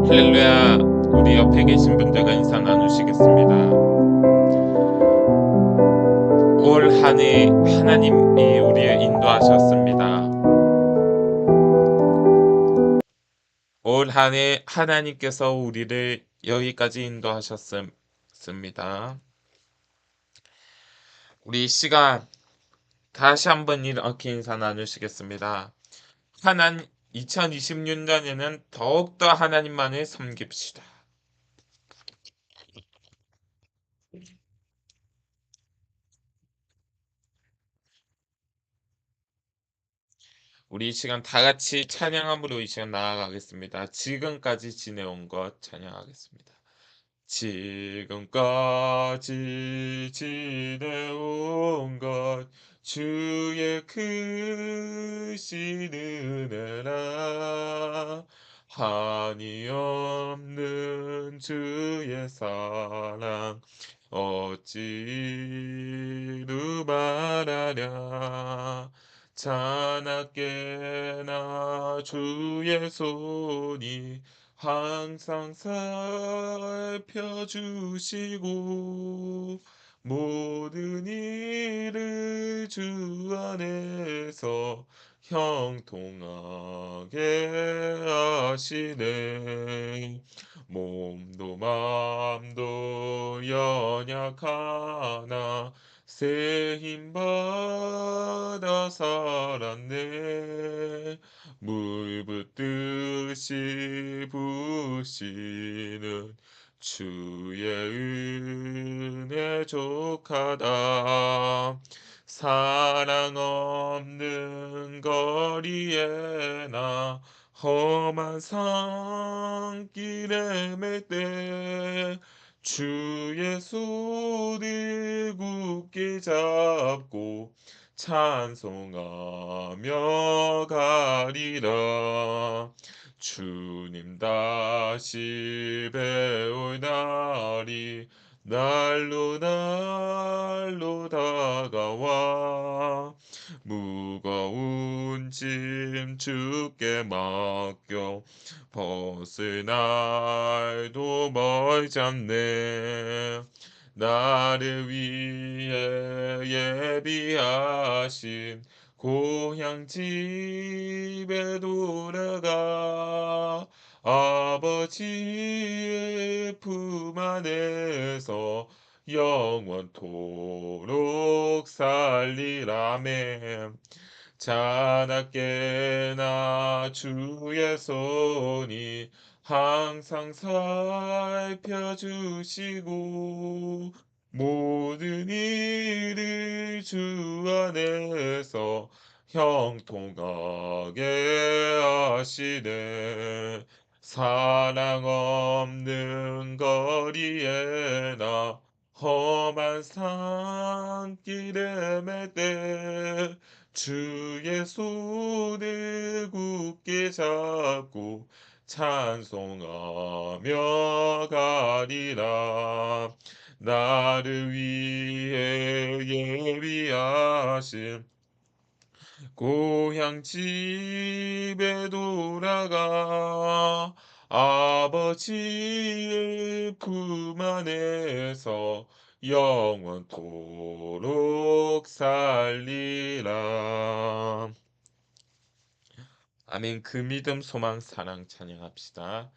할렐루야. 우리 옆에 계신 분들과 인사 나누시겠습니다. 올 한 해 하나님이 우리를 인도하셨습니다. 올 한 해 하나님께서 우리를 여기까지 인도하셨습니다. 우리 이 시간 다시 한번 이렇게 인사 나누시겠습니다. 하나님 2026년에는 더욱더 하나님만을 섬깁시다. 우리 이 시간 다 같이 찬양함으로 이 시간 나아가겠습니다. 지금까지 지내온 것 찬양하겠습니다. 지금까지 지내온 것 주의 크신 은혜라 한이 없는 주의 사랑 어찌 누말하랴 자나깨나 주의 손이 항상 살펴주시고 모든 일을 주 안에서 형통하게 하시네. 몸도 맘도 연약하나 새 힘 받아 살았네. 물 붓듯이 부시는 주의 은혜 족하다. 사랑 없는 거리에 나 험한 산길에 맬때 주의 손을 굳게 잡고 찬송하며 가리라. 주님 다시 배울 날이 날로 날로 다가와 무거운 짐 주께 맡겨 벗을 날도 멀지 않네. 나를 위해 예비하신 고향 집에 돌아가 아버지의 품 안에서 영원토록 살리라멘. 자나깨나 주의 손이 항상 살펴주시고 모든 일을 주 안에서 형통하게 하시네. 사랑 없는 거리에 나 험한 산길에 맬때 주의 손을 굳게 잡고 찬송하며 가리라. 나를 위해 예비하신 고향 집에 돌아가 아버지의 품 안에서 영원토록 살리라. 아멘. 그 믿음, 소망, 사랑 찬양합시다.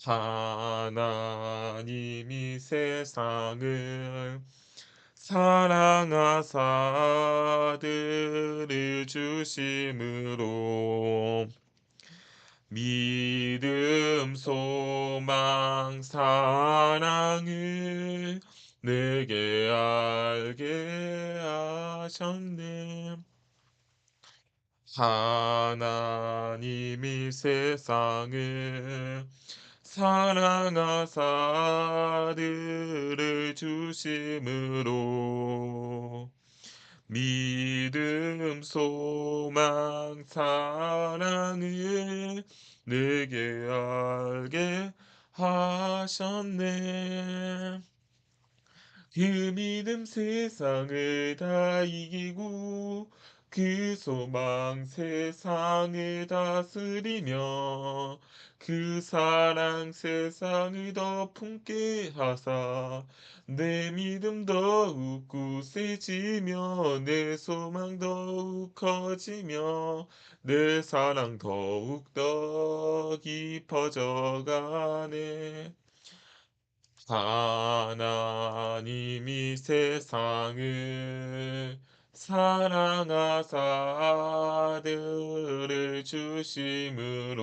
하나님이 세상을 사랑하사 아들을 주심으로 믿음, 소망, 사랑을 내게 알게 하셨네. 하나님이 세상을 사랑하사 아들을 주심으로 믿음, 소망, 사랑을 내게 알게 하셨네. 그 믿음 세상을 다 이기고 그 소망 세상을 다스리며 그 사랑 세상을 더 품게 하사 내 믿음 더욱 굳세지며 내 소망 더욱 커지며 내 사랑 더욱 더 깊어져 가네. 하나님이 세상을 사랑하사 아들을 주심으로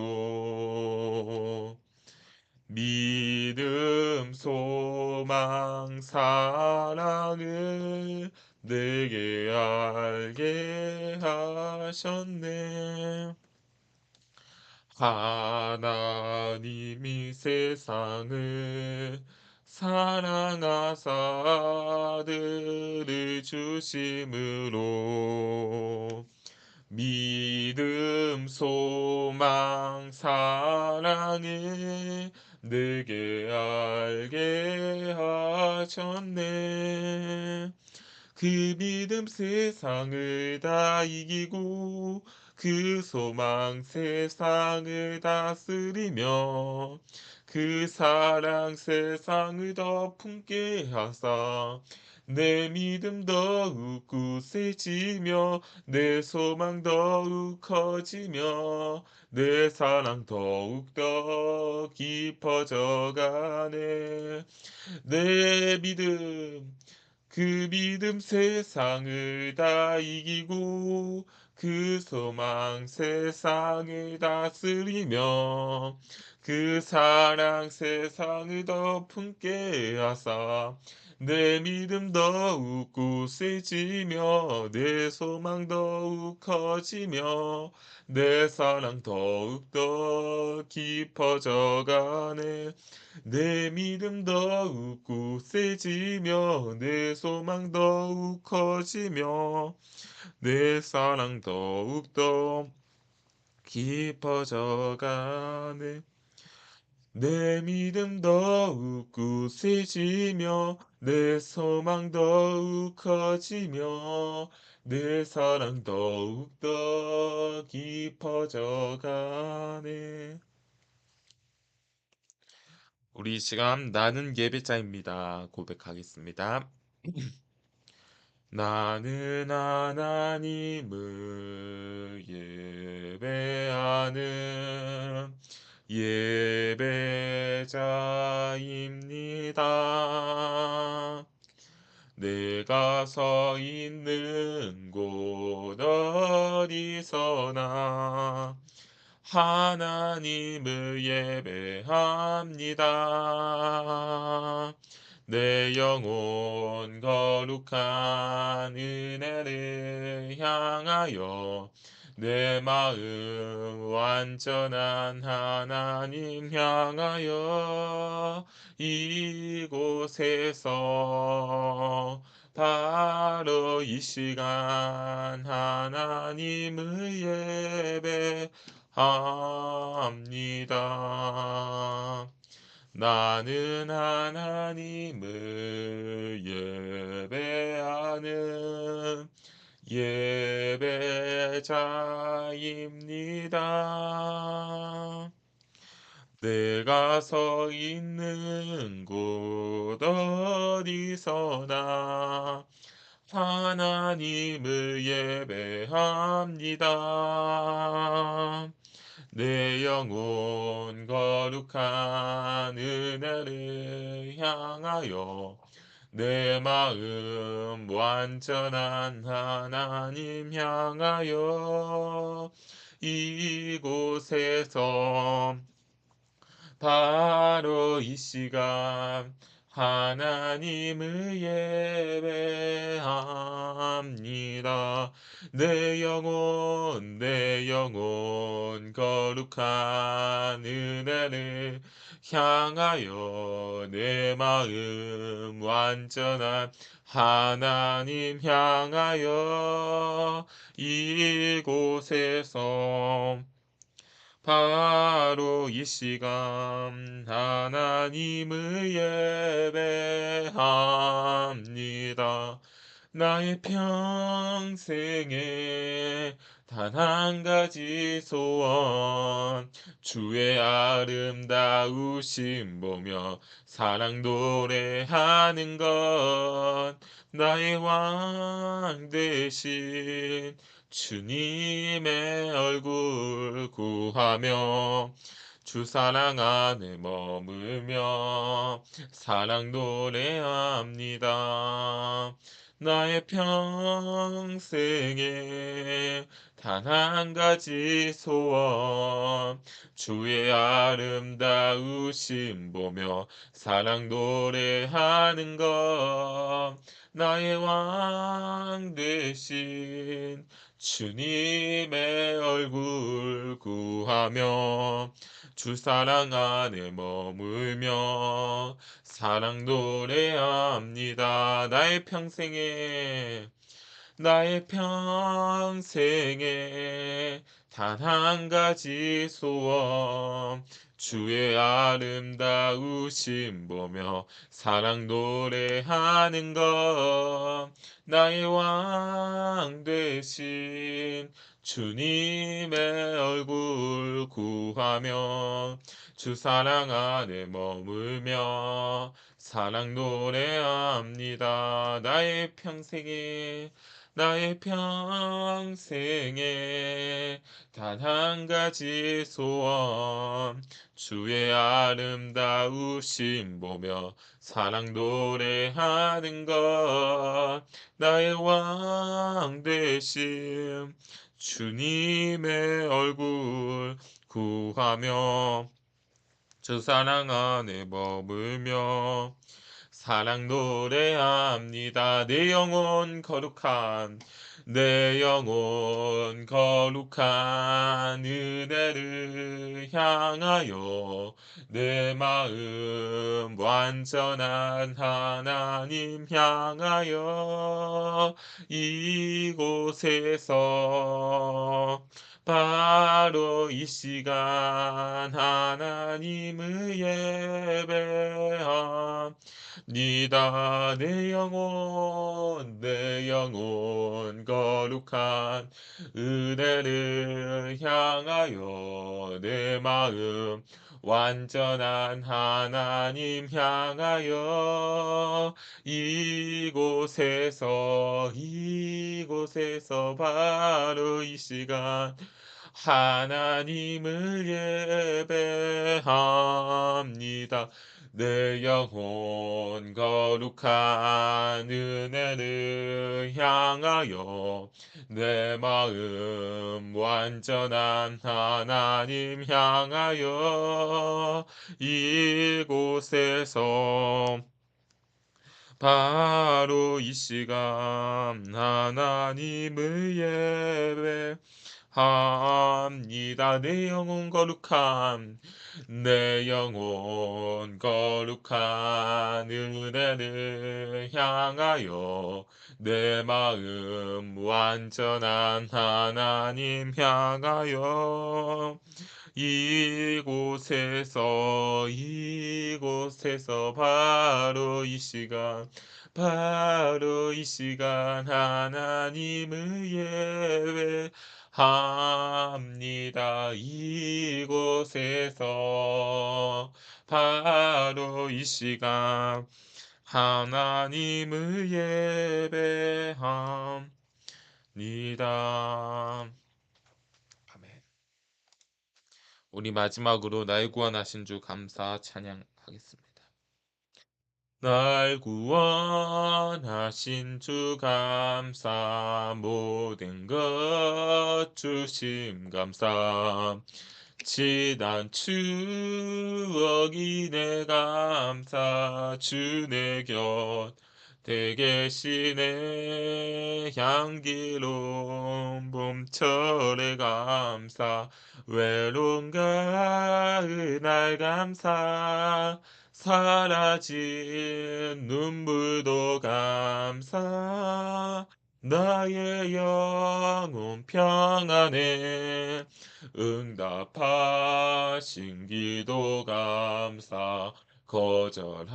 믿음, 소망, 사랑을 내게 알게 하셨네. 하나님이 세상을 사랑하사 아들을 주심으로 믿음, 소망, 사랑을 내게 알게 하셨네. 그 믿음 세상을 다 이기고 그 소망 세상을 다스리며 그 사랑 세상을 더 품게 하사 내 믿음 더욱 굳세지며 내 소망 더욱 커지며 내 사랑 더욱 더 깊어져 가네. 내 믿음 그 믿음 세상을 다 이기고 그 소망 세상을 다스리며 그 사랑 세상을 더 품게 하사 내 믿음 더욱 굳세지며 내 소망 더욱 커지며 내 사랑 더욱 더 깊어져 가네. 내 믿음 더욱 굳세지며 내 소망 더욱 커지며 내 사랑 더욱더 깊어져 가네. 내 믿음 더욱 굳세지며 내 소망 더욱 커지며 내 사랑 더욱더 깊어져 가네. 우리 이 시간 나는 예배자입니다. 고백하겠습니다. 나는 하나님을 예배하는 예배자입니다. 내가 서 있는 곳 어디서나 하나님을 예배합니다. 내 영혼 거룩한 은혜를 향하여 내 마음 완전한 하나님 향하여 이곳에서 바로 이 시간 하나님을 예배합니다. 나는 하나님을 예배하는 예배자입니다. 내가 서 있는 곳 어디서나 하나님을 예배합니다. 내 영혼 거룩한 은혜를 향하여 내 마음 완전한 하나님 향하여 이곳에서 바로 이 시간 하나님을 예배합니다. 내 영혼 거룩한 은혜를 향하여 내 마음 완전한 하나님 향하여 이곳에서 바로 이 시간 하나님을 예배합니다. 나의 평생에 단 한 가지 소원, 주의 아름다우심 보며 사랑 노래하는 것. 나의 왕 대신 주님의 얼굴 구하며 주 사랑 안에 머물며 사랑 노래합니다. 나의 평생에 단 한 가지 소원, 주의 아름다우심 보며 사랑 노래하는 것. 나의 왕 되신 주님의 얼굴 구하며 주 사랑 안에 머물며 사랑 노래합니다. 나의 평생에 단 한 가지 소원, 주의 아름다우심 보며 사랑 노래하는 것. 나의 왕 되신 주님의 얼굴 구하며 주 사랑 안에 머물며 사랑 노래합니다. 나의 평생에 단 한 가지 소원, 주의 아름다우심 보며 사랑 노래하는 것. 나의 왕 되심 주님의 얼굴 구하며 주 사랑 안에 머물며 사랑 노래합니다. 내 영혼 거룩한 은혜를 향하여 내 마음 완전한 하나님 향하여 이곳에서 바로 이 시간 하나님을 예배합니다. 내 영혼 거룩한 은혜를 향하여 내 마음 완전한 하나님 향하여 이곳에서 바로 이 시간 하나님을 예배합니다. 내 영혼 거룩한 은혜를 향하여 내 마음 완전한 하나님 향하여 이곳에서 바로 이 시간 하나님을 예배합니다. 내 영혼 거룩한 은혜를 향하여 내 마음 완전한 하나님 향하여 이곳에서 바로 이 시간 하나님을 예배합니다. 이곳에서 바로 이 시간 하나님을 예배합니다. 아멘. 우리 마지막으로 날 구원하신 주 감사 찬양하겠습니다. 날 구원하신 주 감사, 모든 것 주심 감사, 지난 추억이 내 감사, 주 내 곁에 계시네 향기로운 봄철의 감사, 외로운 가을 날 감사, 사라진 눈물도 감사, 나의 영혼 평안에 응답하신 기도 감사, 거절하신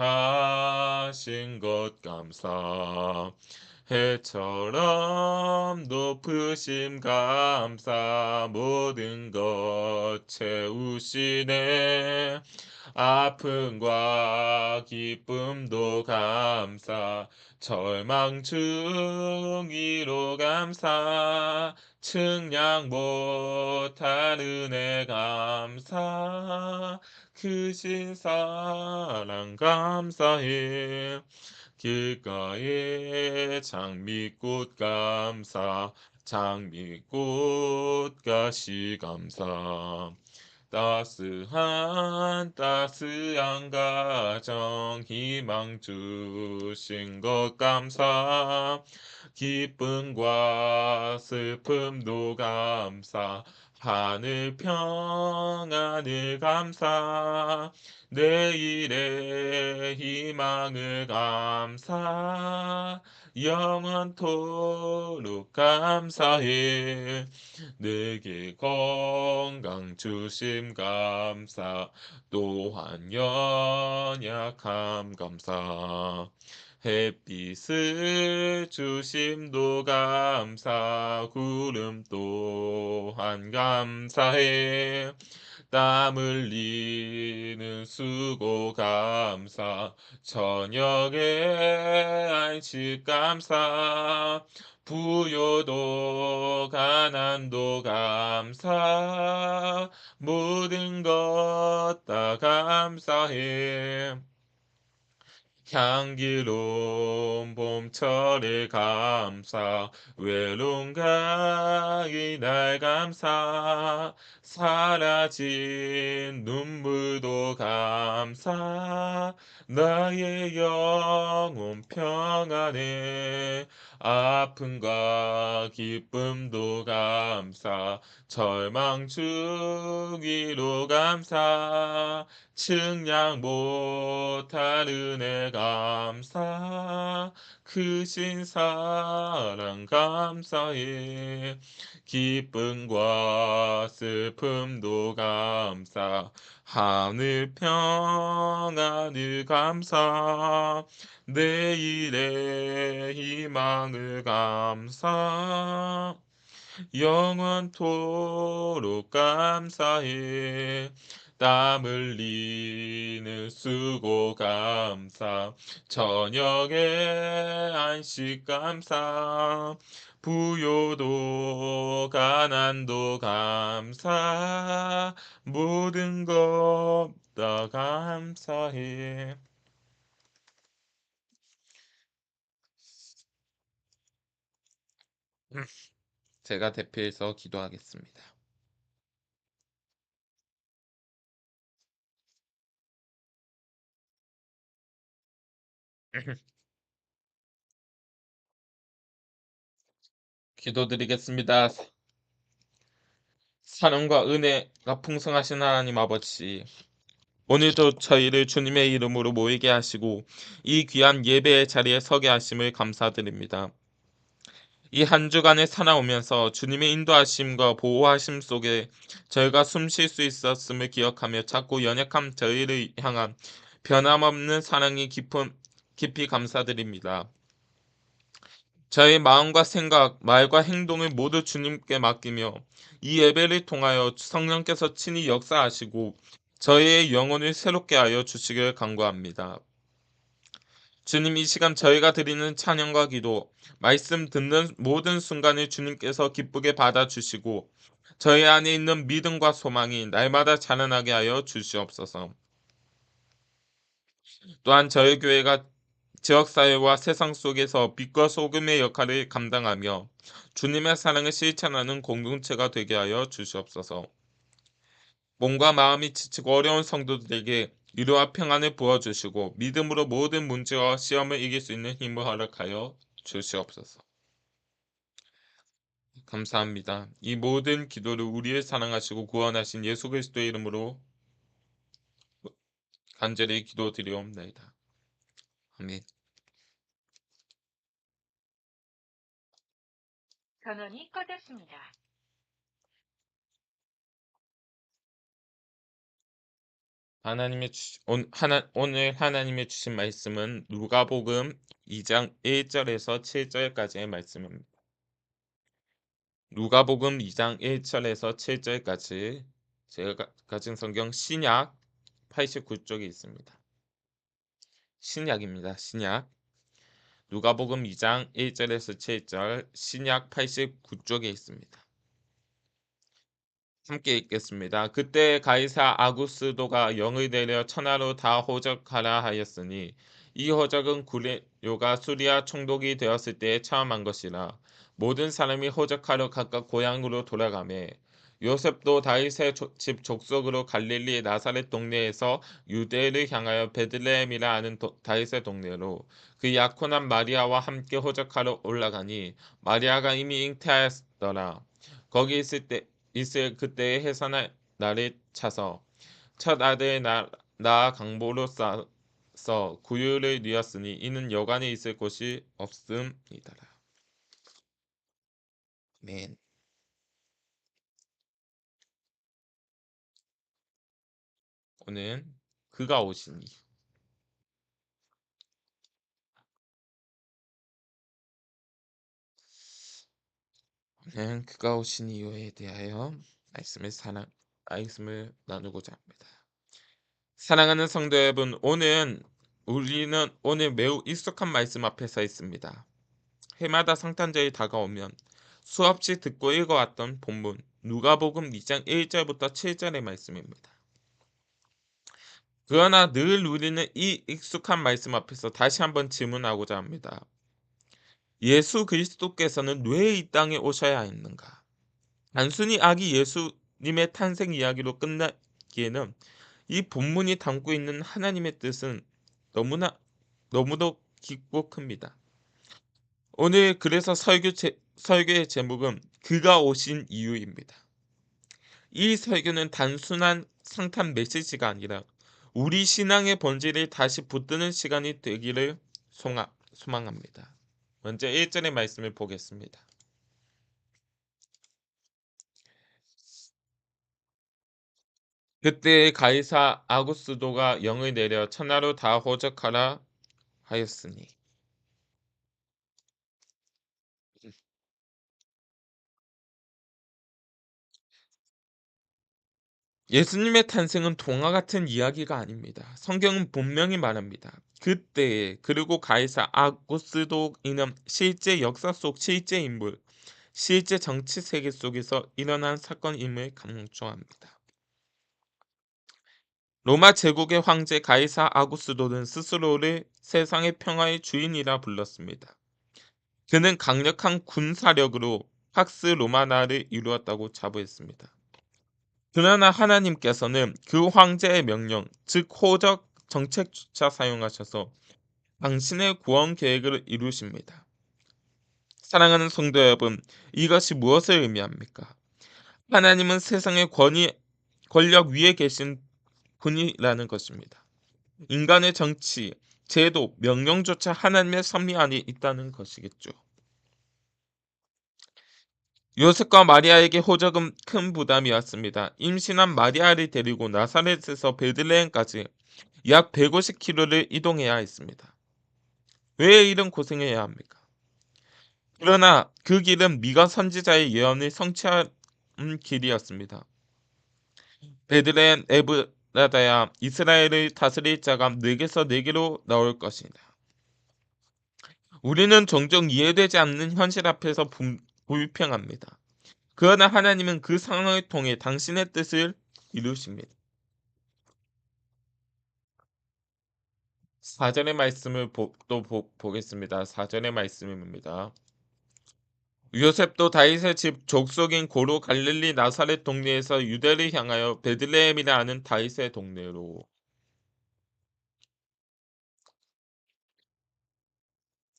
것 감사, 해처럼 높으심 감사 모든 것 채우시네. 아픔과 기쁨도 감사 절망 중이로 감사 측량 못할 은혜 감사 크신 사랑 감사해. 길가에 장미꽃 감사 장미꽃 가시 감사 따스한 가정 희망 주신 것 감사 기쁨과 슬픔도 감사 하늘 평안을 감사 내일의 희망을 감사 영원토록 감사해 내게 건강 주심 감사 또한 연약함 감사 햇빛을 주심도 감사 구름 또한 감사해 땀 흘리는 수고 감사 저녁에 안식 감사 부요도 가난도 감사 모든 것 다 감사해 향기로운 봄철에 감사 외로운 가이 날 감사 사라진 눈물도 감사 나의 영혼 평안해 아픔과 기쁨도 감사 절망 주기로 감사 측량 못할 은혜 감사 크신 사랑 감사해 기쁨과 슬픔도 감사 하늘 평안을 감사 내일의 희망을 감사 영원토록 감사해 땀 흘리는 수고 감사 저녁에 안식 감사 부요도 가난도 감사 모든 것 다 감사해. 제가 대표해서 기도하겠습니다. 기도드리겠습니다. 사랑과 은혜가 풍성하신 하나님 아버지, 오늘도 저희를 주님의 이름으로 모이게 하시고 이 귀한 예배의 자리에 서게 하심을 감사드립니다. 이 한 주간을 살아오면서 주님의 인도하심과 보호하심 속에 저희가 숨 쉴 수 있었음을 기억하며 자꾸 연약한 저희를 향한 변함없는 사랑이 깊이 감사드립니다. 저의 마음과 생각, 말과 행동을 모두 주님께 맡기며 이 예배를 통하여 성령께서 친히 역사하시고 저희의 영혼을 새롭게 하여 주시길 간구합니다. 주님, 이 시간 저희가 드리는 찬양과 기도, 말씀 듣는 모든 순간을 주님께서 기쁘게 받아주시고 저희 안에 있는 믿음과 소망이 날마다 자라나게 하여 주시옵소서. 또한 저희 교회가 지역사회와 세상 속에서 빛과 소금의 역할을 감당하며 주님의 사랑을 실천하는 공동체가 되게 하여 주시옵소서. 몸과 마음이 지치고 어려운 성도들에게 위로와 평안을 부어주시고 믿음으로 모든 문제와 시험을 이길 수 있는 힘을 허락하여 주시옵소서. 감사합니다. 이 모든 기도를 우리를 사랑하시고 구원하신 예수 그리스도의 이름으로 간절히 기도드리옵나이다. 아멘. 전원이 꺼졌습니다. 오늘 하나님의 주신 말씀은 누가복음 2장 1절에서 7절까지의 말씀입니다. 누가복음 2장 1절에서 7절까지 제가 가진 성경 신약 89쪽에 있습니다. 신약입니다. 신약. 누가복음 2장 1절에서 7절 신약 89쪽에 있습니다. 함께 읽겠습니다. 그때 가이사 아구스도가 영을 내려 천하로 다 호적하라 하였으니 이 호적은 구레요가 수리아 총독이 되었을 때에 처음 한 것이라. 모든 사람이 호적하러 각각 고향으로 돌아가매 요셉도 다윗의 집 족속으로 갈릴리 나사렛 동네에서 유대를 향하여 베들레헴이라 하는 다윗의 동네로 그 약혼한 마리아와 함께 호적하러 올라가니 마리아가 이미 잉태하였더라. 거기 있을 그때의 해산할 날을 차서 첫 아들을 낳아 강보로 싸서 구유를 뉘었으니 이는 여관에 있을 곳이 없음이더라. 아멘. 오늘 그가 오신 이유. 오늘 그가 오신 이유에 대하여 말씀을 나누고자 합니다. 사랑하는 성도 여러분, 우리는 오늘 매우 익숙한 말씀 앞에 서 있습니다. 해마다 성탄절이 다가오면 수없이 듣고 읽어왔던 본문 누가복음 2장 1절부터 7절의 말씀입니다. 그러나 늘 우리는 이 익숙한 말씀 앞에서 다시 한번 질문하고자 합니다. 예수 그리스도께서는 왜 이 땅에 오셔야 했는가? 단순히 아기 예수님의 탄생 이야기로 끝나기에는 이 본문이 담고 있는 하나님의 뜻은 너무도 깊고 큽니다. 오늘 그래서 설교의 제목은 그가 오신 이유입니다. 이 설교는 단순한 성탄 메시지가 아니라 우리 신앙의 본질을 다시 붙드는 시간이 되기를 소망합니다. 먼저 1절의 말씀을 보겠습니다. 그때 가이사 아구스도가 영을 내려 천하로 다 호적하라 하였으니. 예수님의 탄생은 동화 같은 이야기가 아닙니다. 성경은 분명히 말합니다. 그때에 그리고 가이사 아구스도이는 실제 역사 속 실제 인물, 실제 정치 세계 속에서 일어난 사건임을 강조합니다. 로마 제국의 황제 가이사 아구스도는 스스로를 세상의 평화의 주인이라 불렀습니다. 그는 강력한 군사력으로 팍스 로마나를 이루었다고 자부했습니다. 그러나 하나님께서는 그 황제의 명령, 즉 호적 정책조차 사용하셔서 당신의 구원 계획을 이루십니다. 사랑하는 성도 여러분, 이것이 무엇을 의미합니까? 하나님은 세상의 권력 위에 계신 분이라는 것입니다. 인간의 정치, 제도, 명령조차 하나님의 섭리 안에 있다는 것이겠죠. 요셉과 마리아에게 호적은 큰 부담이었습니다. 임신한 마리아를 데리고 나사렛에서 베들레헴까지 약 150km를 이동해야 했습니다. 왜 이런 고생을 해야 합니까? 그러나 그 길은 미가 선지자의 예언을 성취한 길이었습니다. 베들레헴 에브라다야, 이스라엘을 다스릴 자가 네게서 네게로 나올 것이다. 우리는 종종 이해되지 않는 현실 앞에서 불평합니다. 그러나 하나님은 그 상황을 통해 당신의 뜻을 이루십니다. 4절의 말씀을 보겠습니다. 4절의 말씀입니다. 요셉도 다윗의 집 족속인 고로 갈릴리 나사렛 동네에서 유대를 향하여 베들레헴이라 하는 다윗의 동네로.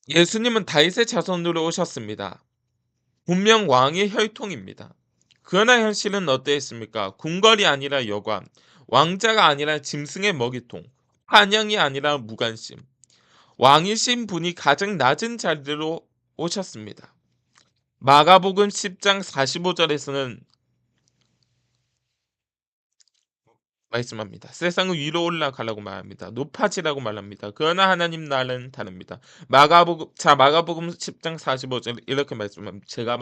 예수님은 다윗의 자손으로 오셨습니다. 분명 왕의 혈통입니다. 그러나 현실은 어땠습니까? 궁궐이 아니라 여관, 왕자가 아니라 짐승의 먹이통, 한양이 아니라 무관심. 왕이신 분이 가장 낮은 자리로 오셨습니다. 마가복음 10장 45절에서는 말씀합니다. 세상은 위로 올라가라고 말합니다. 높아지라고 말합니다. 그러나 하나님 나라는 다릅니다. 마가복음 10장 45절 이렇게 말씀합니다. 제가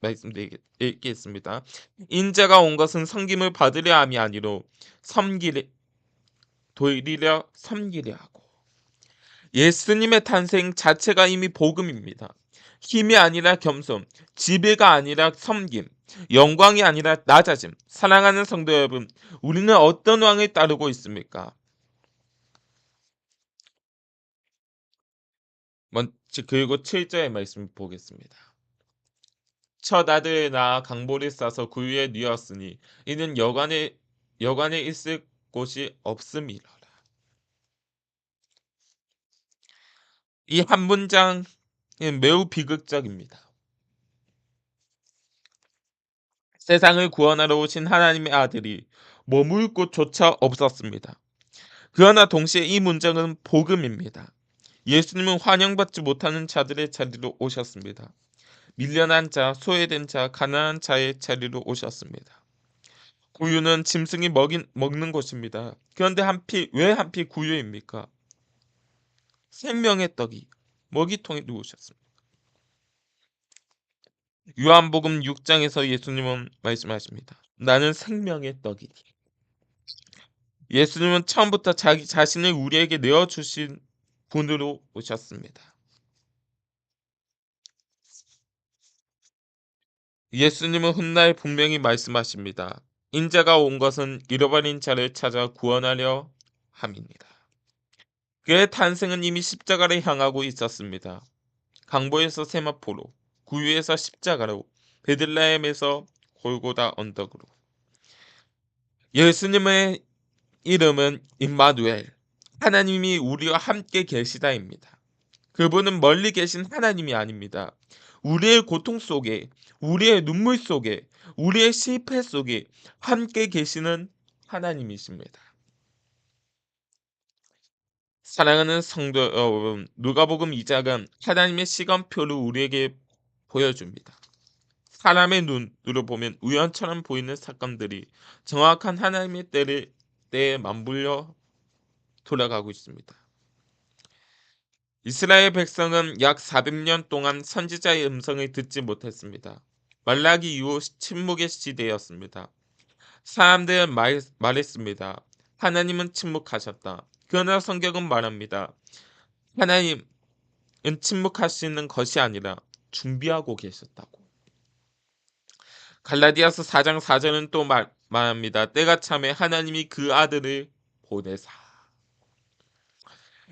말씀드리겠습니다. 인자가 온 것은 섬김을 받으려 함이 아니로 도리려 섬기려 하고. 예수님의 탄생 자체가 이미 복음입니다. 힘이 아니라 겸손, 지배가 아니라 섬김, 영광이 아니라 낮아짐. 사랑하는 성도 여러분, 우리는 어떤 왕을 따르고 있습니까? 그리고 7절의 말씀 보겠습니다. 첫 아들을 낳아 강보를 싸서 구유에 뉘었으니 이는 여관에 있을 곳이 없음이라. 이 한 문장은 매우 비극적입니다. 세상을 구원하러 오신 하나님의 아들이 머물 곳조차 없었습니다. 그러나 동시에 이 문장은 복음입니다. 예수님은 환영받지 못하는 자들의 자리로 오셨습니다. 밀려난 자, 소외된 자, 가난한 자의 자리로 오셨습니다. 구유는 짐승이 먹는 곳입니다. 그런데 왜 하필 구유입니까? 생명의 떡이 먹이통에 누우셨습니다. 요한복음 6장에서 예수님은 말씀하십니다. 나는 생명의 떡이니. 예수님은 처음부터 자기 자신을 우리에게 내어주신 분으로 오셨습니다. 예수님은 훗날 분명히 말씀하십니다. 인자가 온 것은 잃어버린 자를 찾아 구원하려 함입니다. 그의 탄생은 이미 십자가를 향하고 있었습니다. 강보에서 세마포로, 구유에서 십자가로, 베들레헴에서 골고다 언덕으로. 예수님의 이름은 임마누엘, 하나님이 우리와 함께 계시다입니다. 그분은 멀리 계신 하나님이 아닙니다. 우리의 고통 속에, 우리의 눈물 속에, 우리의 실패 속에 함께 계시는 하나님이십니다. 사랑하는 성도 여러분, 누가복음 2장은 하나님의 시간표를 우리에게 보여줍니다. 사람의 눈으로 보면 우연처럼 보이는 사건들이 정확한 하나님의 때에 맞물려 돌아가고 있습니다. 이스라엘 백성은 약 400년 동안 선지자의 음성을 듣지 못했습니다. 말라기 이후 침묵의 시대였습니다. 사람들은 말했습니다. 하나님은 침묵하셨다. 그러나 성경은 말합니다. 하나님은 침묵하시는 것이 아니라 준비하고 계셨다고. 갈라디아서 4장 4절은 또 말합니다. 때가 참에 하나님이 그 아들을 보내사.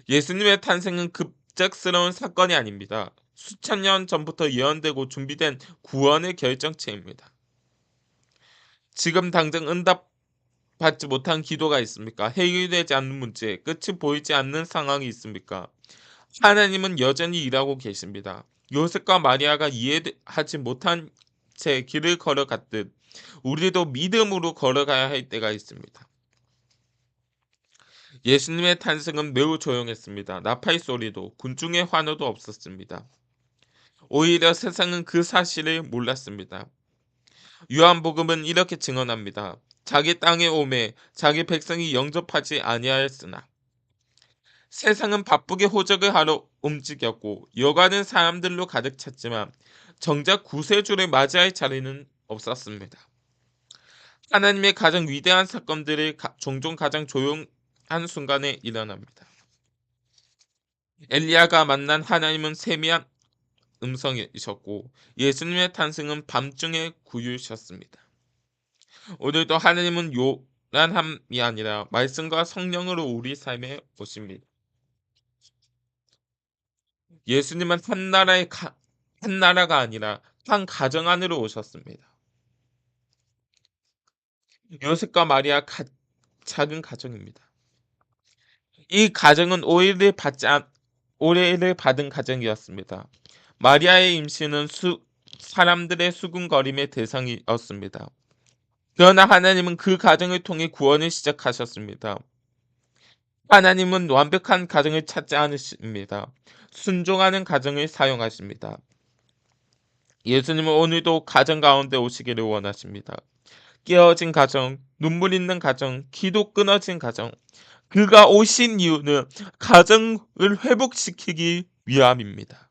예수님의 탄생은 급작스러운 사건이 아닙니다. 수천 년 전부터 예언되고 준비된 구원의 결정체입니다. 지금 당장 응답받지 못한 기도가 있습니까? 해결되지 않는 문제, 끝이 보이지 않는 상황이 있습니까? 하나님은 여전히 일하고 계십니다. 요셉과 마리아가 이해하지 못한 채 길을 걸어갔듯 우리도 믿음으로 걸어가야 할 때가 있습니다. 예수님의 탄생은 매우 조용했습니다. 나팔 소리도 군중의 환호도 없었습니다. 오히려 세상은 그 사실을 몰랐습니다. 요한복음은 이렇게 증언합니다. 자기 땅에 오매 자기 백성이 영접하지 아니하였으나 세상은 바쁘게 호적을 하러 움직였고 여가는 사람들로 가득 찼지만 정작 구세주를 맞이할 자리는 없었습니다. 하나님의 가장 위대한 사건들이 종종 가장 조용한 순간에 일어납니다. 엘리야가 만난 하나님은 세미한 음성이셨고 예수님의 탄생은 밤중에 구유셨습니다. 오늘도 하나님은 요란함이 아니라 말씀과 성령으로 우리 삶에 오십니다. 예수님은 한 나라가 아니라 한 가정 안으로 오셨습니다. 요셉과 마리아 작은 가정입니다. 이 가정은 오해를 받은 가정이었습니다. 마리아의 임신은 사람들의 수군거림의 대상이었습니다. 그러나 하나님은 그 가정을 통해 구원을 시작하셨습니다. 하나님은 완벽한 가정을 찾지 않으십니다. 순종하는 가정을 사용하십니다. 예수님은 오늘도 가정 가운데 오시기를 원하십니다. 깨어진 가정, 눈물 있는 가정, 기도 끊어진 가정. 그가 오신 이유는 가정을 회복시키기 위함입니다.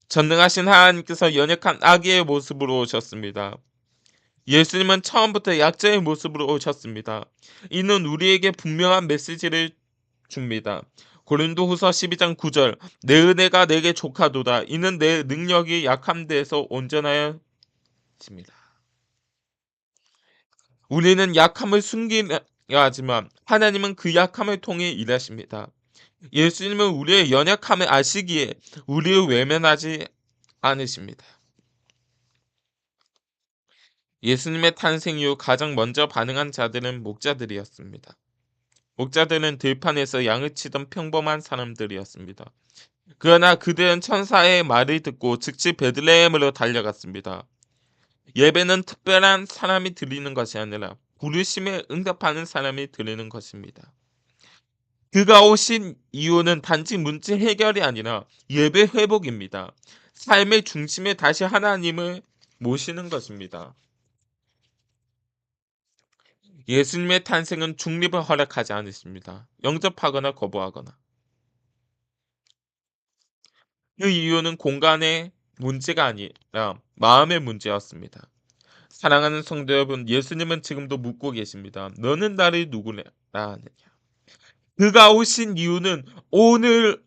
전능하신 하나님께서 연약한 아기의 모습으로 오셨습니다. 예수님은 처음부터 약자의 모습으로 오셨습니다. 이는 우리에게 분명한 메시지를 줍니다. 고린도후서 12장 9절 내 은혜가 내게 족하도다. 이는 내 능력이 약한 데에서 온전하여집니다. 우리는 약함을 숨기려 하지만 하나님은 그 약함을 통해 일하십니다. 예수님은 우리의 연약함을 아시기에 우리를 외면하지 않으십니다. 예수님의 탄생 이후 가장 먼저 반응한 자들은 목자들이었습니다. 목자들은 들판에서 양을 치던 평범한 사람들이었습니다. 그러나 그들은 천사의 말을 듣고 즉시 베들레헴으로 달려갔습니다. 예배는 특별한 사람이 드리는 것이 아니라 부르심에 응답하는 사람이 드리는 것입니다. 그가 오신 이유는 단지 문제 해결이 아니라 예배 회복입니다. 삶의 중심에 다시 하나님을 모시는 것입니다. 예수님의 탄생은 중립을 허락하지 않으십니다. 영접하거나 거부하거나. 그 이유는 공간의 문제가 아니라 마음의 문제였습니다. 사랑하는 성도 여러분, 예수님은 지금도 묻고 계십니다. 너는 나를 누구라 하느냐? 그가 오신 이유는 오늘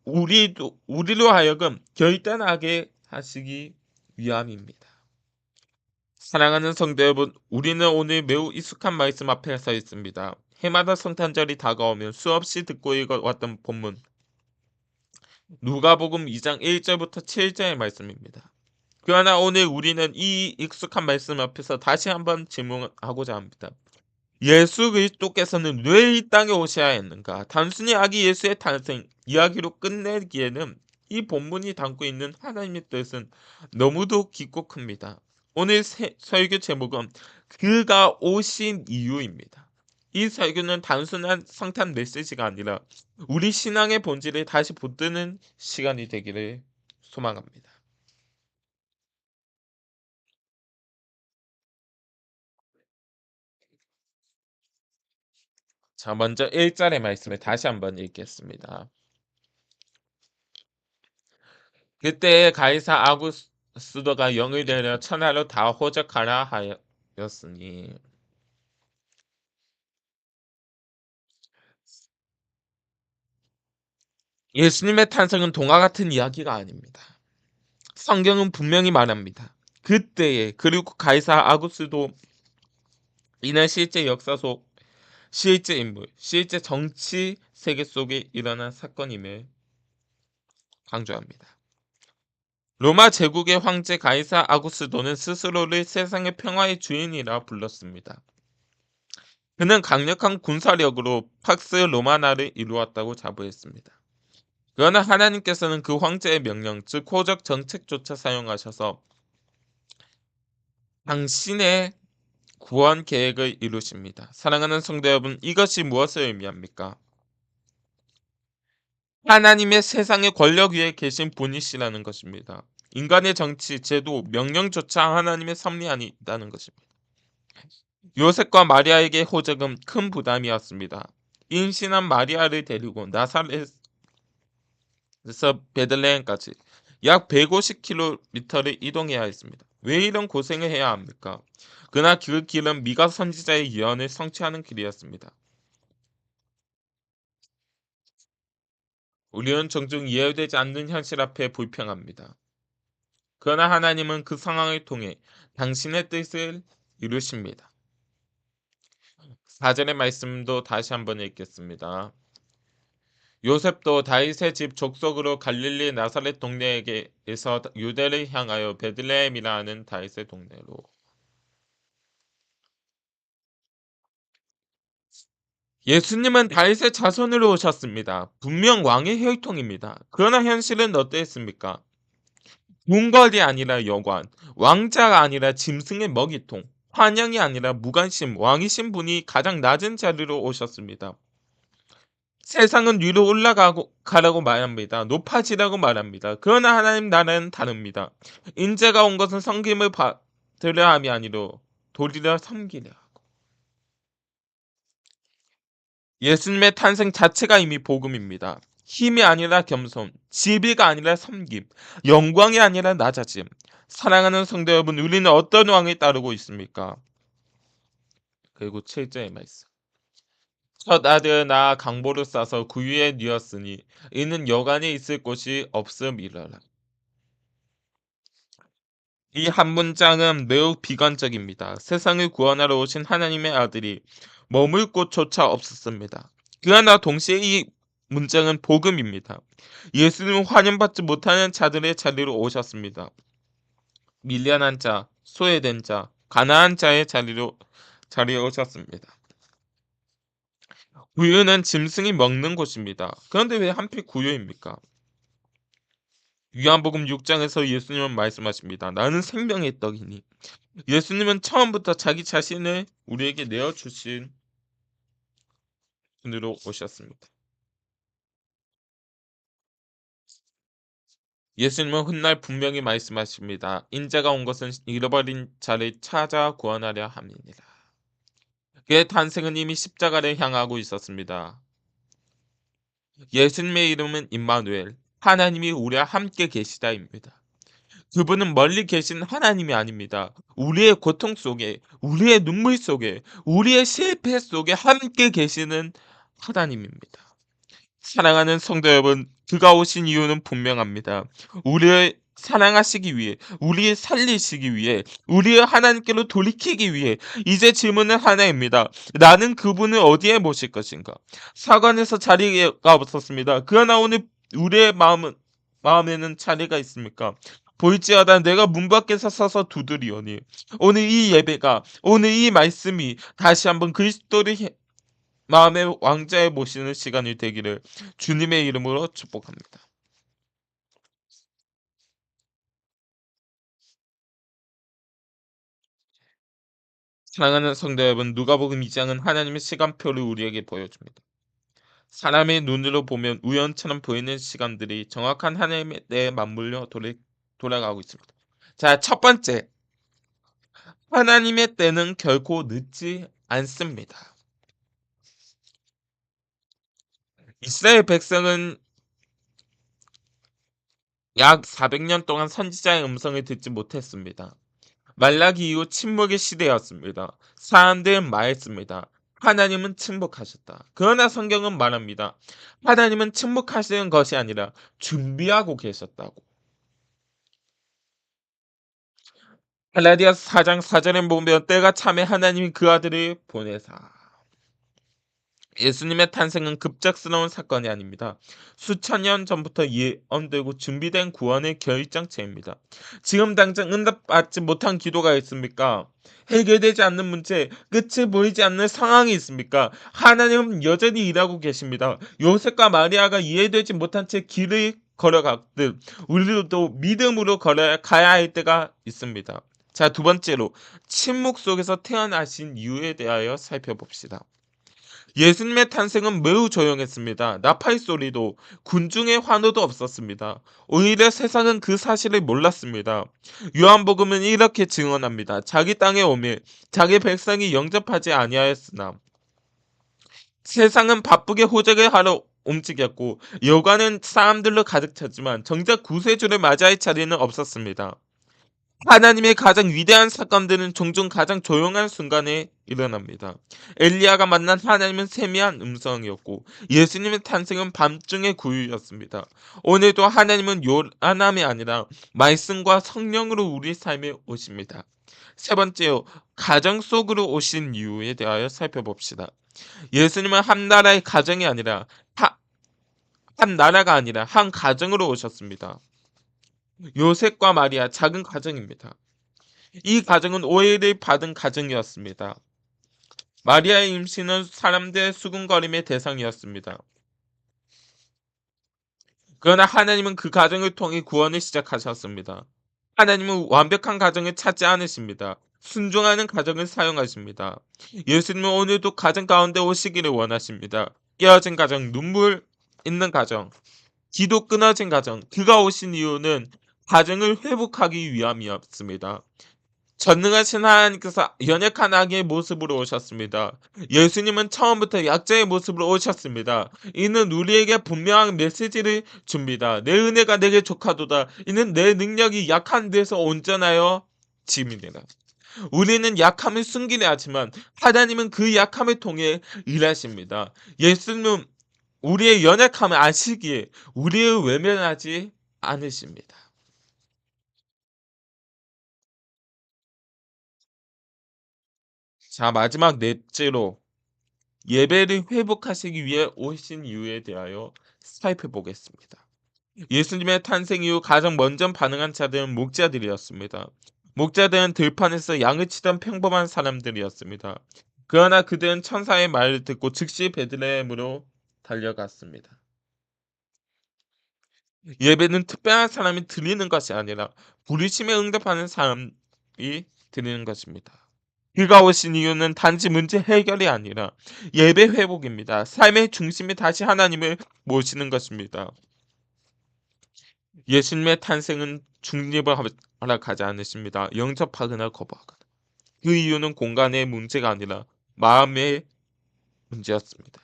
우리로 하여금 결단하게 하시기 위함입니다. 사랑하는 성도 여러분, 우리는 오늘 매우 익숙한 말씀 앞에 서 있습니다. 해마다 성탄절이 다가오면 수없이 듣고 읽어왔던 본문 누가복음 2장 1절부터 7절의 말씀입니다. 그러나 오늘 우리는 이 익숙한 말씀 앞에서 다시 한번 질문하고자 합니다. 예수 그리스도께서는 왜 이 땅에 오셔야 했는가? 단순히 아기 예수의 탄생 이야기로 끝내기에는 이 본문이 담고 있는 하나님의 뜻은 너무도 깊고 큽니다. 오늘 설교 제목은 그가 오신 이유입니다. 이 설교는 단순한 성탄 메시지가 아니라 우리 신앙의 본질을 다시 붙드는 시간이 되기를 소망합니다. 자, 먼저 1절의 말씀을 다시 한번 읽겠습니다. 그때 가이사 아구스도가 영을 내려 천하로 다 호적하라 하였으니 예수님의 탄생은 동화 같은 이야기가 아닙니다. 성경은 분명히 말합니다. 그때에 그리고 가이사 아구스도 이는 실제 역사 속 실제 인물, 실제 정치 세계 속에 일어난 사건임을 강조합니다. 로마 제국의 황제 가이사 아구스도는 스스로를 세상의 평화의 주인이라 불렀습니다. 그는 강력한 군사력으로 팍스 로마나를 이루었다고 자부했습니다. 그러나 하나님께서는 그 황제의 명령, 즉 호적 정책조차 사용하셔서 당신의 구원 계획을 이루십니다. 사랑하는 성도 여러분, 이것이 무엇을 의미합니까? 하나님의 세상의 권력 위에 계신 분이시라는 것입니다. 인간의 정치, 제도, 명령조차 하나님의 섭리 안에 있다는 것입니다. 요셉과 마리아에게 호적은 큰 부담이었습니다. 임신한 마리아를 데리고 나사렛에서 베들레헴까지 약 150km를 이동해야 했습니다. 왜 이런 고생을 해야 합니까? 그러나 그 길은 미가 선지자의 예언을 성취하는 길이었습니다. 우리는 종종 이해되지 않는 현실 앞에 불평합니다. 그러나 하나님은 그 상황을 통해 당신의 뜻을 이루십니다. 4절의 말씀도 다시 한번 읽겠습니다. 요셉도 다윗의 집 족속으로 갈릴리 나사렛 동네에게서 유대를 향하여 베들레헴이라 하는 다윗의 동네로. 예수님은 다윗의 자손으로 오셨습니다. 분명 왕의 혈통입니다. 그러나 현실은 어땠습니까? 궁궐이 아니라 여관, 왕자가 아니라 짐승의 먹이통, 환영이 아니라 무관심, 왕이신 분이 가장 낮은 자리로 오셨습니다. 세상은 위로 올라가라고 말합니다. 높아지라고 말합니다. 그러나 하나님 나라는 다릅니다. 인자가 온 것은 섬김을 받으려 함이 아니로 도리를 섬기려 하고. 예수님의 탄생 자체가 이미 복음입니다. 힘이 아니라 겸손, 지비가 아니라 섬김, 영광이 아니라 낮아짐. 사랑하는 성도 여러분, 우리는 어떤 왕을 따르고 있습니까? 그리고 7절의 말씀. 첫 아들 나 강보를 싸서 구유에 뉘었으니 이는 여간에 있을 곳이 없음이러라. 이 한 문장은 매우 비관적입니다. 세상을 구원하러 오신 하나님의 아들이 머물 곳조차 없었습니다. 그러나 동시에 이 문장은 복음입니다. 예수님은 환영받지 못하는 자들의 자리로 오셨습니다. 밀려난 자, 소외된 자, 가난한 자의 자리에 오셨습니다. 구유는 짐승이 먹는 곳입니다. 그런데 왜 하필 구유입니까? 요한복음 6장에서 예수님은 말씀하십니다. 나는 생명의 떡이니. 예수님은 처음부터 자기 자신을 우리에게 내어주신 분으로 오셨습니다. 예수님은 훗날 분명히 말씀하십니다. 인자가 온 것은 잃어버린 자를 찾아 구원하려 함이니라. 그의 탄생은 이미 십자가를 향하고 있었습니다. 예수님의 이름은 임마누엘, 하나님이 우리와 함께 계시다입니다. 그분은 멀리 계신 하나님이 아닙니다. 우리의 고통 속에, 우리의 눈물 속에, 우리의 실패 속에 함께 계시는 하나님입니다. 사랑하는 성도 여러분, 그가 오신 이유는 분명합니다. 우리를 사랑하시기 위해, 우리를 살리시기 위해, 우리를 하나님께로 돌이키기 위해. 이제 질문은 하나입니다. 나는 그분을 어디에 모실 것인가? 사관에서 자리가 없었습니다. 그러나 오늘 우리의 마음에는 자리가 있습니까? 볼지어다 내가 문 밖에서 서서 두드리오니. 오늘 이 예배가, 오늘 이 말씀이 다시 한번 그리스도를 마음의 왕자에 모시는 시간이 되기를 주님의 이름으로 축복합니다. 사랑하는 성도 여러분, 누가복음 2장은 하나님의 시간표를 우리에게 보여줍니다. 사람의 눈으로 보면 우연처럼 보이는 시간들이 정확한 하나님의 때에 맞물려 돌아가고 있습니다. 자, 첫 번째, 하나님의 때는 결코 늦지 않습니다. 이스라엘 백성은 약 400년 동안 선지자의 음성을 듣지 못했습니다. 말라기 이후 침묵의 시대였습니다. 사람들은 말했습니다. 하나님은 침묵하셨다. 그러나 성경은 말합니다. 하나님은 침묵하시는 것이 아니라 준비하고 계셨다고. 갈라디아서 4장 4절에 보면 때가 참에 하나님이 그 아들을 보내사. 예수님의 탄생은 급작스러운 사건이 아닙니다. 수천 년 전부터 예언되고 준비된 구원의 결정체입니다. 지금 당장 응답받지 못한 기도가 있습니까? 해결되지 않는 문제, 끝이 보이지 않는 상황이 있습니까? 하나님은 여전히 일하고 계십니다. 요셉과 마리아가 이해되지 못한 채 길을 걸어갔듯 우리도 믿음으로 걸어가야 할 때가 있습니다. 자, 두 번째로 침묵 속에서 태어나신 이유에 대하여 살펴봅시다. 예수님의 탄생은 매우 조용했습니다. 나팔 소리도 군중의 환호도 없었습니다. 오히려 세상은 그 사실을 몰랐습니다. 요한복음은 이렇게 증언합니다. 자기 땅에 오매 자기 백성이 영접하지 아니하였으나 세상은 바쁘게 호적을 하러 움직였고 여관은 사람들로 가득 찼지만 정작 구세주를 맞이할 자리는 없었습니다. 하나님의 가장 위대한 사건들은 종종 가장 조용한 순간에 일어납니다. 엘리야가 만난 하나님은 세미한 음성이었고 예수님의 탄생은 밤중의 구유였습니다. 오늘도 하나님은 요란함이 아니라 말씀과 성령으로 우리 삶에 오십니다. 세 번째로 가정 속으로 오신 이유에 대하여 살펴봅시다. 예수님은 한 나라의 가정이 아니라 한 나라가 아니라 한 가정으로 오셨습니다. 요셉과 마리아 작은 가정입니다. 이 가정은 오해를 받은 가정이었습니다. 마리아의 임신은 사람들의 수군거림의 대상이었습니다. 그러나 하나님은 그 가정을 통해 구원을 시작하셨습니다. 하나님은 완벽한 가정을 찾지 않으십니다. 순종하는 가정을 사용하십니다. 예수님은 오늘도 가정 가운데 오시기를 원하십니다. 깨어진 가정, 눈물 있는 가정, 기도 끊어진 가정, 그가 오신 이유는 가정을 회복하기 위함이었습니다. 전능하신 하나님께서 연약한 아기의 모습으로 오셨습니다. 예수님은 처음부터 약자의 모습으로 오셨습니다. 이는 우리에게 분명한 메시지를 줍니다. 내 은혜가 내게 족하도다. 이는 내 능력이 약한 데서 온전하여 짐이니라. 우리는 약함을 숨기려 하지만 하나님은 그 약함을 통해 일하십니다. 예수님은 우리의 연약함을 아시기에 우리를 외면하지 않으십니다. 자, 마지막 넷째로 예배를 회복하시기 위해 오신 이유에 대하여 살펴보겠습니다. 예수님의 탄생 이후 가장 먼저 반응한 자들은 목자들이었습니다. 목자들은 들판에서 양을 치던 평범한 사람들이었습니다. 그러나 그들은 천사의 말을 듣고 즉시 베들레헴으로 달려갔습니다. 예배는 특별한 사람이 드리는 것이 아니라 부르심에 응답하는 사람이 드리는 것입니다. 그가 오신 이유는 단지 문제 해결이 아니라 예배 회복입니다. 삶의 중심이 다시 하나님을 모시는 것입니다. 예수님의 탄생은 중립을 하러 가지 않으십니다. 영접하거나 거부하거나. 그 이유는 공간의 문제가 아니라 마음의 문제였습니다.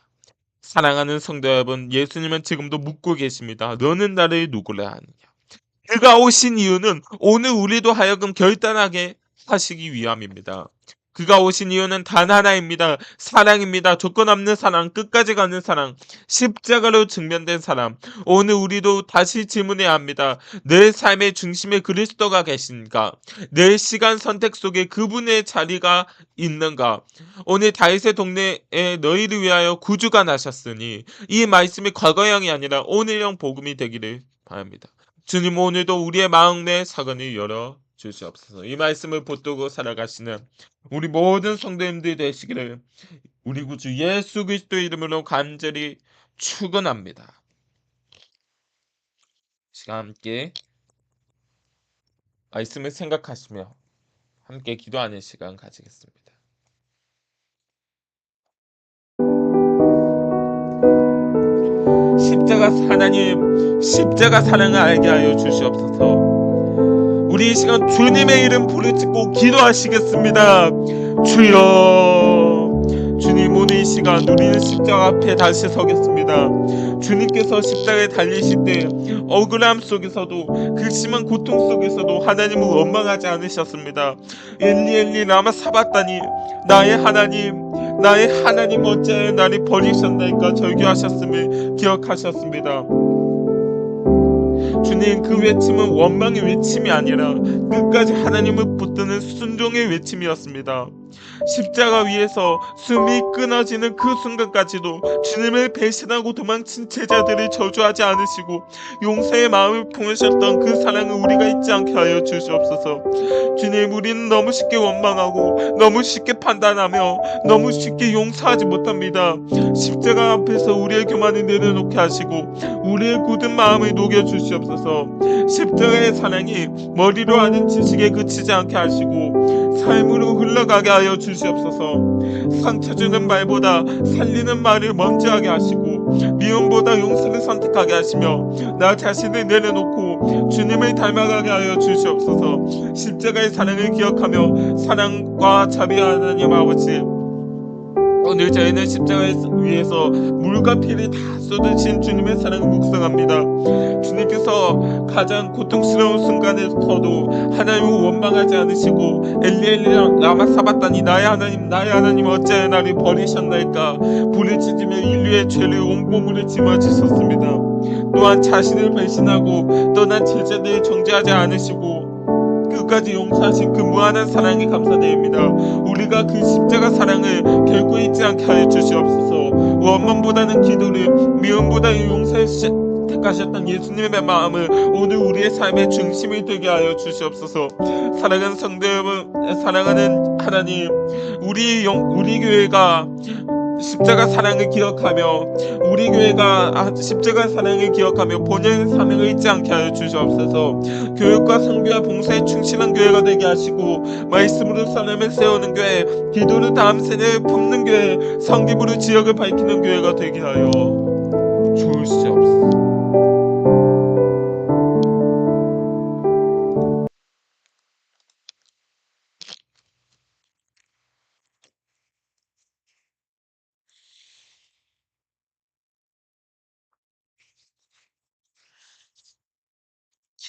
사랑하는 성도 여러분, 예수님은 지금도 묻고 계십니다. 너는 나를 누구라 하느냐? 그가 오신 이유는 오늘 우리도 하여금 결단하게 하시기 위함입니다. 그가 오신 이유는 단 하나입니다. 사랑입니다. 조건 없는 사랑, 끝까지 가는 사랑, 십자가로 증명된 사람. 오늘 우리도 다시 질문해야 합니다. 내 삶의 중심에 그리스도가 계신가? 내 시간 선택 속에 그분의 자리가 있는가? 오늘 다윗의 동네에 너희를 위하여 구주가 나셨으니 이 말씀이 과거형이 아니라 오늘형 복음이 되기를 바랍니다. 주님, 오늘도 우리의 마음의 사관을 열어 주시옵소서. 이 말씀을 붙들고 살아가시는 우리 모든 성도님들 되시기를 우리 구주 예수 그리스도의 이름으로 간절히 축원합니다. 시간 함께 말씀을 생각하시며 함께 기도하는 시간 가지겠습니다. 십자가 사랑을 알게 하여 주시옵소서. 우리 이 시간 주님의 이름 부르짖고 기도하시겠습니다. 주여, 주님, 오늘 이 시간 우리는 십자가 앞에 다시 서겠습니다. 주님께서 십자가에 달리실 때 억울함 속에서도 그 심한 고통 속에서도 하나님을 원망하지 않으셨습니다. 엘리 엘리 라마 사바다니, 나의 하나님 어찌하여 나를 버리셨나이까 절규하셨음을 기억하셨습니다. 주님, 그 외침은 원망의 외침이 아니라 끝까지 하나님을 붙드는 순종의 외침이었습니다. 십자가 위에서 숨이 끊어지는 그 순간까지도 주님을 배신하고 도망친 제자들을 저주하지 않으시고 용서의 마음을 품으셨던 그 사랑을 우리가 잊지 않게 하여 주시옵소서. 주님, 우리는 너무 쉽게 원망하고 너무 쉽게 판단하며 너무 쉽게 용서하지 못합니다. 십자가 앞에서 우리의 교만을 내려놓게 하시고 우리의 굳은 마음을 녹여주시옵소서. 십자가의 사랑이 머리로 하는 지식에 그치지 않게 하시고 삶으로 흘러가게 하여 주시옵소서. 상처 주는 말보다 살리는 말을 먼저 하게 하시고 미움보다 용서를 선택하게 하시며 나 자신을 내려놓고 주님을 닮아가게 하여 주시옵소서. 십자가의 사랑을 기억하며 사랑과 자비와 하나님 아버지, 오늘 저희는 십자가 위에서 물과 피를 다 쏟으신 주님의 사랑을 묵상합니다. 주님께서 가장 고통스러운 순간에서도 하나님을 원망하지 않으시고 엘리 엘리 라마 사바다니, 나의 하나님 어찌하여 나를 버리셨나이까 부르짖으며 인류의 죄를 온몸으로 짊어지셨습니다. 또한 자신을 배신하고 떠난 제자들을 정죄하지 않으시고 끝까지 용서하신 그 무한한 사랑에 감사드립니다. 우리가 그 십자가 사랑을 결코 잊지 않게 하여 주시옵소서. 원망보다는 기도를, 미움보다는 용서를 택하셨던 예수님의 마음을 오늘 우리의 삶의 중심이 되게 하여 주시옵소서. 사랑하는 성도 여러분, 사랑하는 하나님, 우리 교회가 십자가 사랑을 기억하며 우리 교회가 십자가 사랑을 기억하며 본연의 사명을 잊지 않게 하여 주시옵소서. 교육과 성교와 봉사에 충실한 교회가 되게 하시고 말씀으로 사람을 세우는 교회, 기도로 다음 세대를 품는 교회, 성김으로 지역을 밝히는 교회가 되게 하여 주시옵소서.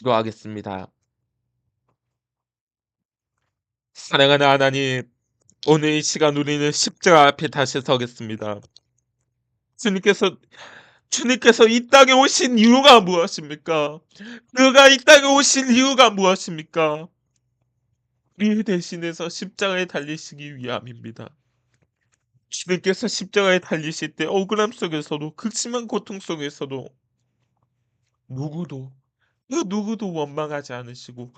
기도하겠습니다. 사랑하는 하나님, 오늘 이 시간 우리는 십자가 앞에 다시 서겠습니다. 주님께서 주님께서 이 땅에 오신 이유가 무엇입니까? 그가 이 땅에 오신 이유가 무엇입니까? 우리 대신해서 십자가에 달리시기 위함입니다. 주님께서 십자가에 달리실 때 억울함 속에서도 극심한 고통 속에서도 누구도 그 누구도 원망하지 않으시고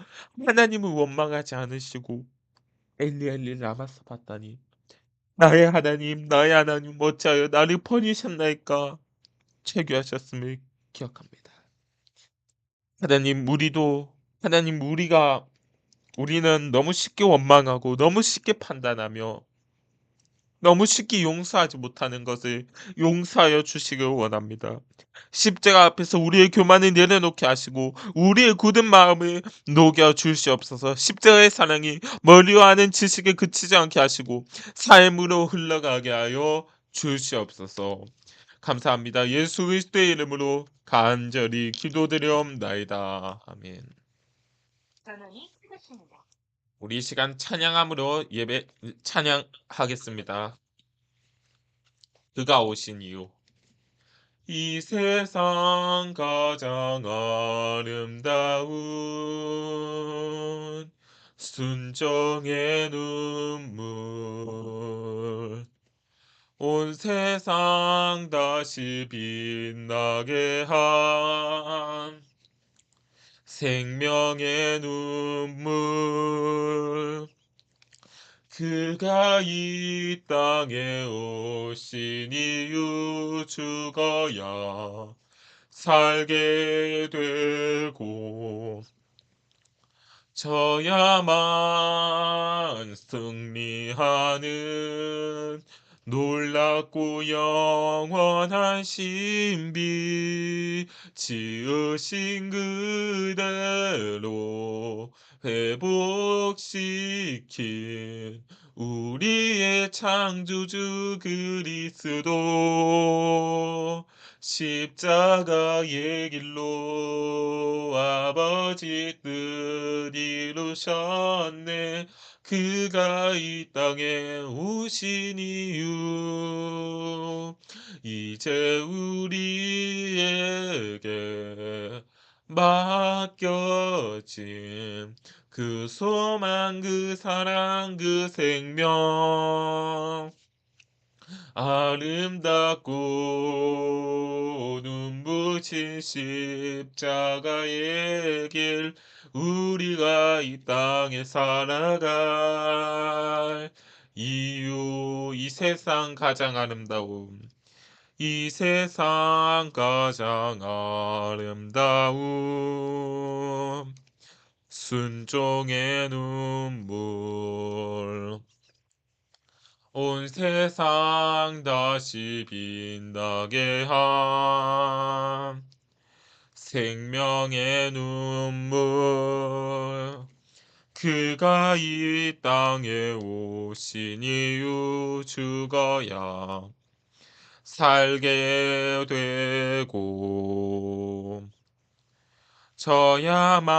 하나님을 원망하지 않으시고 엘리 엘리 라마 사박다니 나의 하나님 어찌하여 나를 버리셨나이까 체교하셨음을 기억합니다. 하나님 하나님 우리는 너무 쉽게 원망하고 너무 쉽게 판단하며 너무 쉽게 용서하지 못하는 것을 용서하여 주시길 원합니다. 십자가 앞에서 우리의 교만을 내려놓게 하시고 우리의 굳은 마음을 녹여 주시옵소서. 십자가의 사랑이 머리와 하는 지식에 그치지 않게 하시고 삶으로 흘러가게 하여 주시옵소서. 감사합니다. 예수 그리스도의 이름으로 간절히 기도드려옵나이다. 아멘. 전원이 끄셨습니다. 우리 이 시간 찬양함으로 찬양하겠습니다. 그가 오신 이유. 이 세상 가장 아름다운 순종의 눈물 온 세상 다시 빛나게 한 생명의 눈물 그가 이 땅에 오신 이유 죽어야 살게 되고 져야만 승리하는 놀랍고 영원한 신비 지으신 그대로 회복시킨 우리의 창조주 그리스도 십자가의 길로 아버지 뜻 이루셨네. 그가 이 땅에 오신 이유 이제 우리에게 맡겨진 그 소망 그 사랑 그 생명 아름답고 눈부신 십자가의 길 우리가 이 땅에 살아갈 이유 이 세상 가장 아름다움 이 세상 가장 아름다움 순종의 눈물 온 세상 다시 빛나게 한 생명의 눈물 그가 이 땅에 오신 이유 죽어야 살게 되고 져야만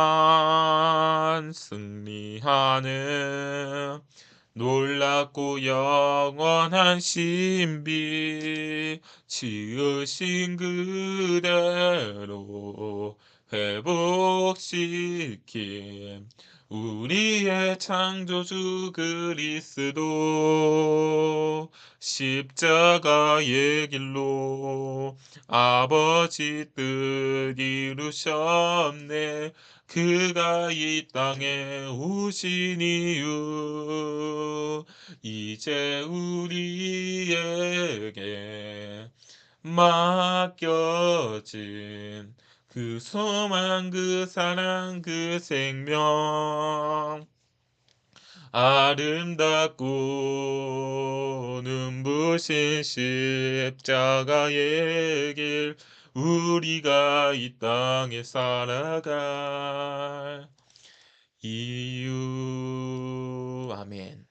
승리하는 놀랍고 영원한 신비 지으신 그대로 회복시킨 우리의 창조주 그리스도 십자가의 길로 아버지 뜻 이루셨네. 그가 이 땅에 오신 이유 이제 우리에게 맡겨진 그 소망 그 사랑 그 생명 아름답고 눈부신 십자가의 길 우리가 이 땅에 살아갈 이유 아멘.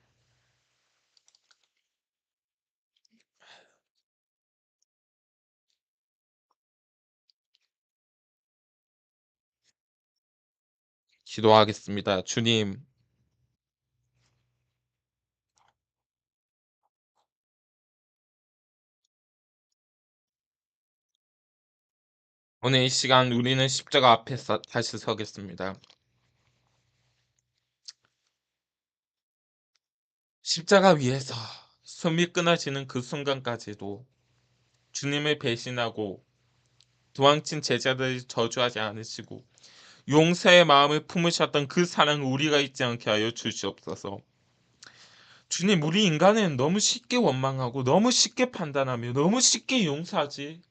기도하겠습니다. 주님, 오늘 이 시간 우리는 십자가 앞에 다시 서겠습니다. 십자가 위에서 숨이 끊어지는 그 순간까지도 주님을 배신하고 도망친 제자들을 저주하지 않으시고 용서의 마음을 품으셨던 그 사랑 우리가 잊지 않게 하여 주시옵소서. 주님, 우리 인간은 너무 쉽게 원망하고 너무 쉽게 판단하며 너무 쉽게 용서하지